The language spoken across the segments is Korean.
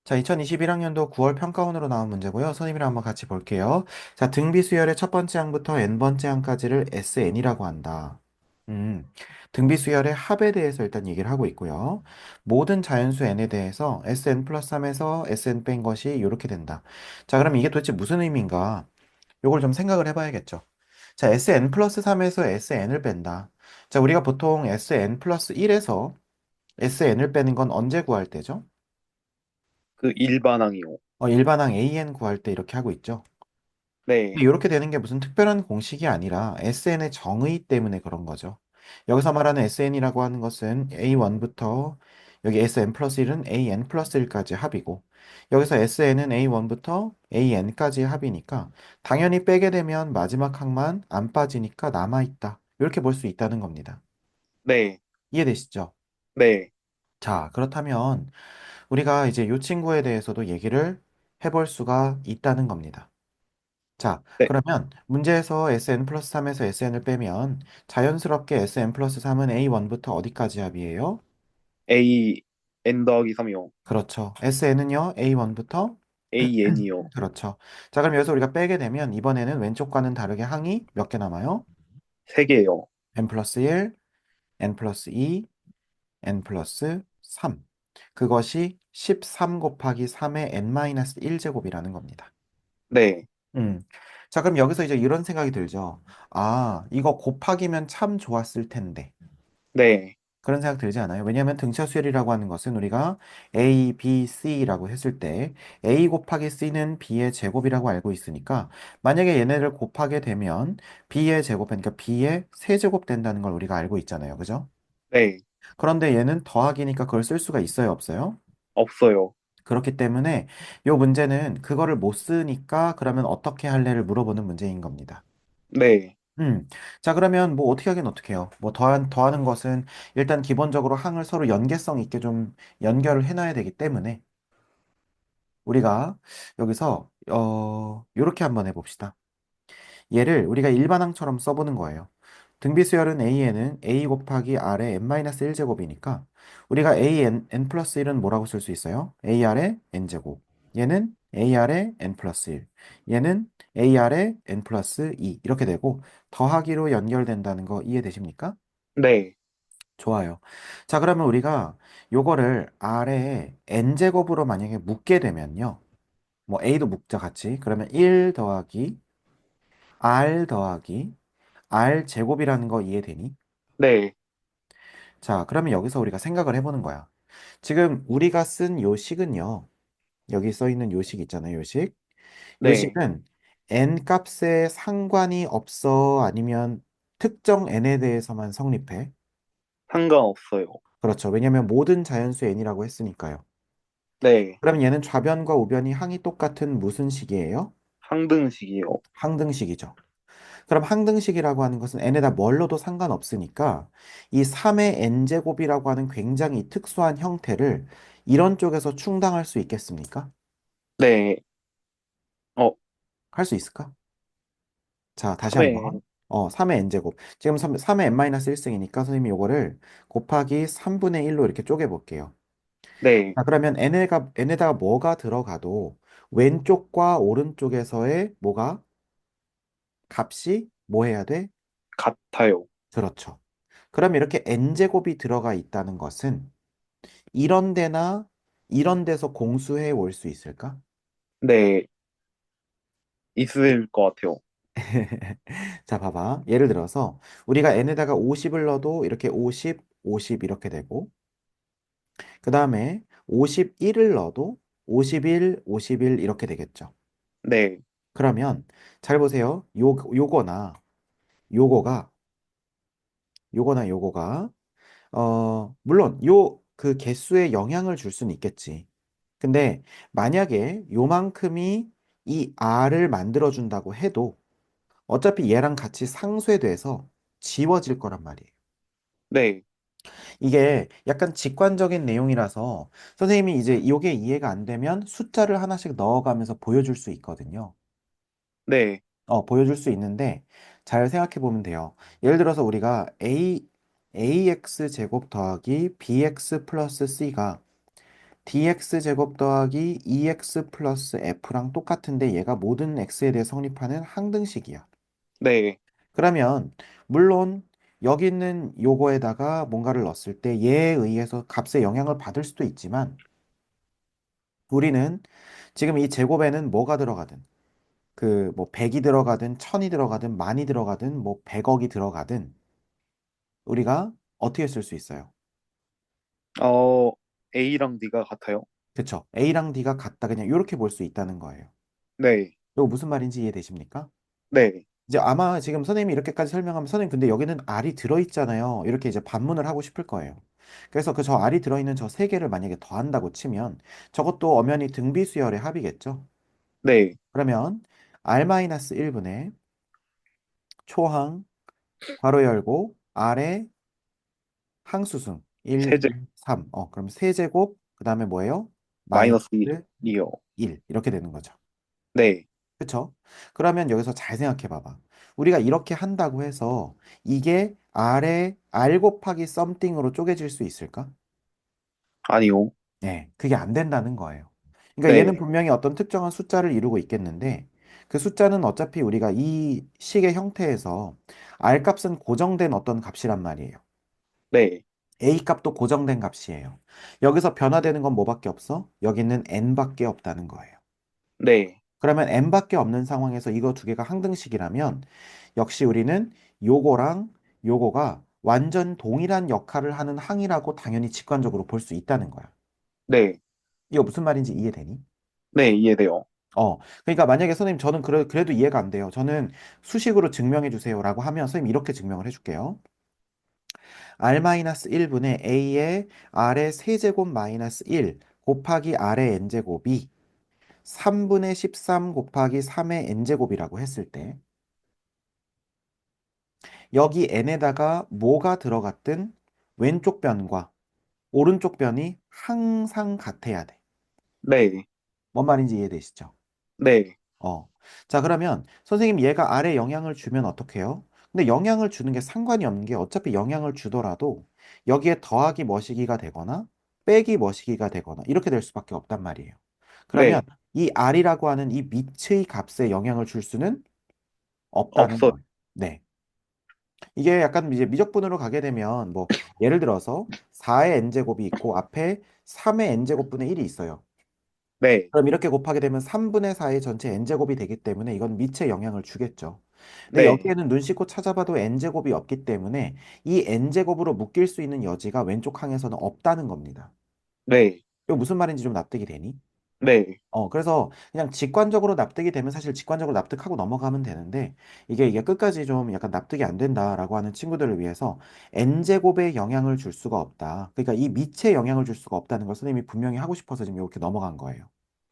자, 2021학년도 9월 평가원으로 나온 문제고요. 선생님이랑 한번 같이 볼게요. 자, 등비 수열의 첫 번째 항부터 n번째 항까지를 SN이라고 한다. 등비 수열의 합에 대해서 일단 얘기를 하고 있고요. 모든 자연수 n에 대해서 Sn 플러스 3에서 Sn 뺀 것이 이렇게 된다. 자, 그럼 이게 도대체 무슨 의미인가? 요걸 좀 생각을 해봐야겠죠. 자, Sn 플러스 3에서 Sn을 뺀다. 자, 우리가 보통 Sn 플러스 1에서 Sn을 빼는 건 언제 구할 때죠? 그 일반항이요. 일반항 AN 구할 때 이렇게 하고 있죠. 네, 이렇게 되는 게 무슨 특별한 공식이 아니라 SN의 정의 때문에 그런 거죠. 여기서 말하는 SN이라고 하는 것은 A1부터 여기 SN 플러스 1은 AN 플러스 1까지 합이고 여기서 SN은 A1부터 AN까지 합이니까 당연히 빼게 되면 마지막 항만 안 빠지니까 남아있다. 이렇게 볼 수 있다는 겁니다. 네, 이해되시죠? 네, 자, 그렇다면 우리가 이제 이 친구에 대해서도 얘기를 해볼 수가 있다는 겁니다. 자, 네. 그러면 문제에서 Sn 플러스 3에서 Sn을 빼면 자연스럽게 Sn 플러스 3은 A1부터 어디까지 합이에요? A N 더하기 3이요. 그렇죠. Sn은요, A1부터? A N이요. 그렇죠. 자, 그럼 여기서 우리가 빼게 되면 이번에는 왼쪽과는 다르게 항이 몇 개 남아요? 3개요. n 플러스 1, n 플러스 2, n 플러스 3. 그것이 13 곱하기 3의 n 마이너스 1제곱이라는 겁니다. 네, 음. 자, 그럼 여기서 이제 이런 생각이 들죠. 아, 이거 곱하기면 참 좋았을 텐데. 네, 그런 생각 들지 않아요? 왜냐하면 등차 수열이라고 하는 것은 우리가 A, B, C라고 했을 때 A 곱하기 C는 B의 제곱이라고 알고 있으니까 만약에 얘네를 곱하게 되면 B의 제곱, 그러니까 B의 세제곱 된다는 걸 우리가 알고 있잖아요. 그죠? 네. 그런데 얘는 더하기니까 그걸 쓸 수가 있어요, 없어요? 없어요. 그렇기 때문에 이 문제는 그거를 못 쓰니까 그러면 어떻게 할래를 물어보는 문제인 겁니다. 네, 자, 그러면 뭐 어떻게 하긴 어떻게 해요? 뭐 더하는 것은 일단 기본적으로 항을 서로 연계성 있게 좀 연결을 해놔야 되기 때문에 우리가 여기서, 요렇게 한번 해봅시다. 얘를 우리가 일반항처럼 써보는 거예요. 등비수열은 A에는 A 곱하기 R의 n-1제곱이니까 우리가 n 플러스 1은 뭐라고 쓸 수 있어요? AR의 n제곱. 얘는 AR의 n 플러스 1. 얘는 AR의 n 플러스 2. 이렇게 되고 더하기로 연결된다는 거 이해되십니까? 네, 좋아요. 자, 그러면 우리가 요거를 R의 n제곱으로 만약에 묶게 되면요. 뭐 A도 묶자 같이. 그러면 1 더하기 R 더하기 R 제곱이라는 거 이해되니? 네, 자, 그러면 여기서 우리가 생각을 해보는 거야. 지금 우리가 쓴 요 식은요. 여기 써 있는 요 식 있잖아요. 요 식. 요 네. 식은 n 값에 상관이 없어? 아니면 특정 n에 대해서만 성립해? 상관없어요. 그렇죠. 왜냐면 모든 자연수 n이라고 했으니까요. 네, 그럼 얘는 좌변과 우변이 항이 똑같은 무슨 식이에요? 항등식이요. 항등식이죠. 그럼 항등식이라고 하는 것은 n에다 뭘 넣어도 상관없으니까 이 3의 n제곱이라고 하는 굉장히 특수한 형태를 이런 쪽에서 충당할 수 있겠습니까? 네, 어, 할 수 있을까? 자, 다시 3회. 한번. 3의 n제곱. 지금 3의 n-1승이니까 선생님이 요거를 곱하기 3분의 1로 이렇게 쪼개볼게요. 네, 자, 그러면 n에다가 뭐가 들어가도 왼쪽과 오른쪽에서의 뭐가 값이 뭐 해야 돼? 같아요. 그렇죠. 그럼 이렇게 n제곱이 들어가 있다는 것은 이런 데나 이런 데서 공수해 올 수 있을까? 네, 있을 것 같아요. 자, 봐봐. 예를 들어서 우리가 n에다가 50을 넣어도 이렇게 50, 50 이렇게 되고 그 다음에 51을 넣어도 51, 51 이렇게 되겠죠. 네, 그러면 잘 보세요. 요거나 요거가 요거가 물론 요 그 개수에 영향을 줄 수는 있겠지. 근데 만약에 요만큼이 이 R을 만들어준다고 해도 어차피 얘랑 같이 상쇄돼서 지워질 거란 말이에요. 네, 이게 약간 직관적인 내용이라서 선생님이 이제 이게 이해가 안 되면 숫자를 하나씩 넣어가면서 보여줄 수 있거든요. 네, 보여줄 수 있는데 잘 생각해 보면 돼요. 예를 들어서 우리가 ax 제곱 더하기 bx 플러스 c가 dx제곱 더하기 2x 플러스 f랑 똑같은데 얘가 모든 x에 대해 성립하는 항등식이야. 네, 그러면 물론 여기 있는 요거에다가 뭔가를 넣었을 때 얘에 의해서 값의 영향을 받을 수도 있지만 우리는 지금 이 제곱에는 뭐가 들어가든 그 뭐 100이 들어가든 1000이 들어가든 만이 들어가든 뭐 100억이 들어가든 우리가 어떻게 쓸 수 있어요? 어, A랑 D가 같아요? 그쵸? A랑 D가 같다 그냥 이렇게 볼 수 있다는 거예요. 네, 이거 무슨 말인지 이해되십니까? 네, 이제 아마 지금 선생님이 이렇게까지 설명하면 선생님 근데 여기는 R이 들어있잖아요. 이렇게 이제 반문을 하고 싶을 거예요. 그래서 그 저 R이 들어있는 저 세 개를 만약에 더한다고 치면 저것도 엄연히 등비수열의 합이겠죠. 네, 그러면 R-1분의 초항 괄호 열고 R의 항수승 1, 세제 2, 3. 그럼 세제곱 그다음에 뭐예요? 마이너스 마이너스 1이요. 1 이렇게 되는 거죠. 네, 그쵸? 그러면 여기서 잘 생각해 봐봐. 우리가 이렇게 한다고 해서 이게 R의 R 곱하기 썸띵으로 쪼개질 수 있을까? 아니요. 네, 그게 안 된다는 거예요. 그러니까 얘는 네, 분명히 어떤 특정한 숫자를 이루고 있겠는데 그 숫자는 어차피 우리가 이 식의 형태에서 R 값은 고정된 어떤 값이란 말이에요. 네, A 값도 고정된 값이에요. 여기서 변화되는 건 뭐밖에 없어? 여기는 n밖에 없다는 거예요. 네, 그러면 n밖에 없는 상황에서 이거 두 개가 항등식이라면 역시 우리는 요거랑 요거가 완전 동일한 역할을 하는 항이라고 당연히 직관적으로 볼 수 있다는 거야. 네, 이거 무슨 말인지 이해되니? 네, 이해돼요. 그러니까 만약에 선생님 저는 그래도 이해가 안 돼요. 저는 수식으로 증명해 주세요라고 하면 선생님 이렇게 증명을 해줄게요. R-1분의 A의 R의 세제곱 마이너스 1 곱하기 R의 n제곱이 3분의 13 곱하기 3의 n제곱이라고 했을 때 여기 n에다가 뭐가 들어갔든 왼쪽 변과 오른쪽 변이 항상 같아야 돼. 네, 뭔 말인지 이해되시죠? 네, 어. 자, 그러면 선생님 얘가 아래 영향을 주면 어떡해요? 근데 영향을 주는 게 상관이 없는 게 어차피 영향을 주더라도 여기에 더하기 머시기가 되거나 빼기 머시기가 되거나 이렇게 될 수밖에 없단 말이에요. 그러면 네, 이 r이라고 하는 이 밑의 값에 영향을 줄 수는 없다는 없어요. 거예요. 네. 이게 약간 이제 미적분으로 가게 되면 뭐 예를 들어서 4의 n제곱이 있고 앞에 3의 n제곱분의 1이 있어요. 네, 그럼 이렇게 곱하게 되면 3분의 4의 전체 n제곱이 되기 때문에 이건 미치에 영향을 주겠죠. 근데 네, 여기에는 눈 씻고 찾아봐도 n제곱이 없기 때문에 이 n제곱으로 묶일 수 있는 여지가 왼쪽 항에서는 없다는 겁니다. 네, 이거 무슨 말인지 좀 납득이 되니? 네, 그래서 그냥 직관적으로 납득이 되면 사실 직관적으로 납득하고 넘어가면 되는데 이게 끝까지 좀 약간 납득이 안 된다라고 하는 친구들을 위해서 n제곱에 영향을 줄 수가 없다. 그러니까 이 미치에 영향을 줄 수가 없다는 걸 선생님이 분명히 하고 싶어서 지금 이렇게 넘어간 거예요.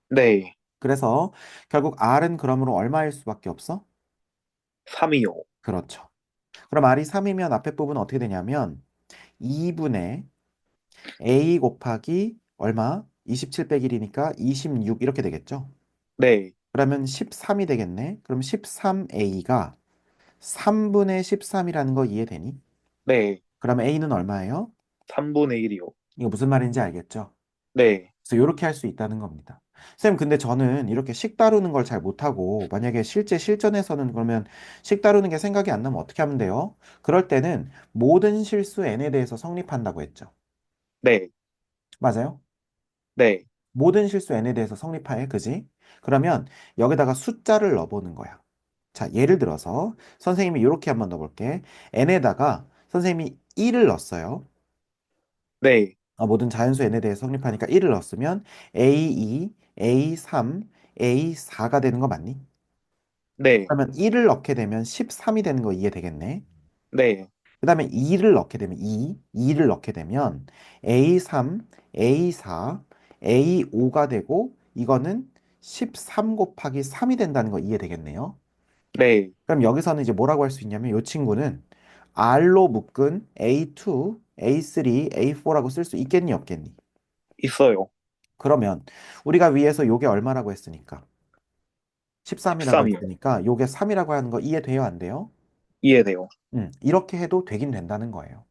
네, 그래서 결국 R은 그러므로 얼마일 수밖에 없어? 3이요. 그렇죠. 그럼 R이 3이면 앞에 부분은 어떻게 되냐면 2분의 A 곱하기 얼마? 27 빼기 1이니까 26 이렇게 되겠죠? 네, 그러면 13이 되겠네. 그럼 13A가 3분의 13이라는 거 이해되니? 네, 그러면 A는 얼마예요? 3분의 1이요. 이거 무슨 말인지 알겠죠? 네, 그래서 이렇게 할 수 있다는 겁니다. 쌤, 근데 저는 이렇게 식 다루는 걸 잘 못하고, 만약에 실제 실전에서는 그러면 식 다루는 게 생각이 안 나면 어떻게 하면 돼요? 그럴 때는 모든 실수 n에 대해서 성립한다고 했죠. 네, 맞아요? 네, 모든 실수 n에 대해서 성립하에, 그지? 그러면 여기다가 숫자를 넣어보는 거야. 자, 예를 들어서 선생님이 이렇게 한번 넣어볼게. n에다가 선생님이 1을 넣었어요. 네, 모든 자연수 n에 대해 성립하니까 1을 넣었으면 A2, A3, A4가 되는 거 맞니? 네, 그러면 1을 넣게 되면 13이 되는 거 이해되겠네? 네, 그 다음에 2를 넣게 되면 2를 넣게 되면 A3, A4, A5가 되고 이거는 13 곱하기 3이 된다는 거 이해되겠네요? 네, 그럼 여기서는 이제 뭐라고 할 수 있냐면 이 친구는 R로 묶은 A2, A3, A4라고 쓸 수 있겠니 없겠니? 있어요. 그러면 우리가 위에서 요게 얼마라고 했으니까 13이라고 13이요. 했으니까 요게 3이라고 하는 거 이해돼요 안 돼요? 이해돼요. 이렇게 해도 되긴 된다는 거예요.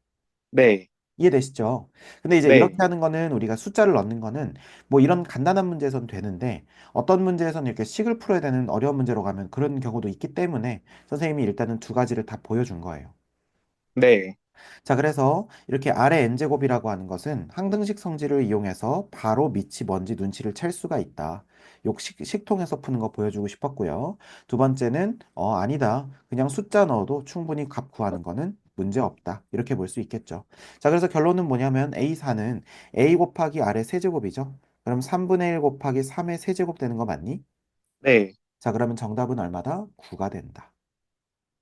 네, 이해되시죠? 근데 이제 이렇게 네, 하는 거는 우리가 숫자를 넣는 거는 뭐 이런 간단한 문제에서는 되는데 어떤 문제에서는 이렇게 식을 풀어야 되는 어려운 문제로 가면 그런 경우도 있기 때문에 선생님이 일단은 두 가지를 다 보여준 거예요. 네, 자, 그래서 이렇게 아래 n제곱이라고 하는 것은 항등식 성질을 이용해서 바로 밑이 뭔지 눈치를 챌 수가 있다. 요 식통에서 푸는 거 보여주고 싶었고요. 두 번째는 아니다. 그냥 숫자 넣어도 충분히 값 구하는 거는 문제 없다. 이렇게 볼 수 있겠죠. 자, 그래서 결론은 뭐냐면 A4는 A 곱하기 아래 세제곱이죠. 그럼 3분의 1 곱하기 3의 세제곱 되는 거 맞니? 네, 자, 그러면 정답은 얼마다? 9가 된다.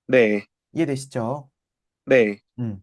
네, 이해되시죠? 네. 음.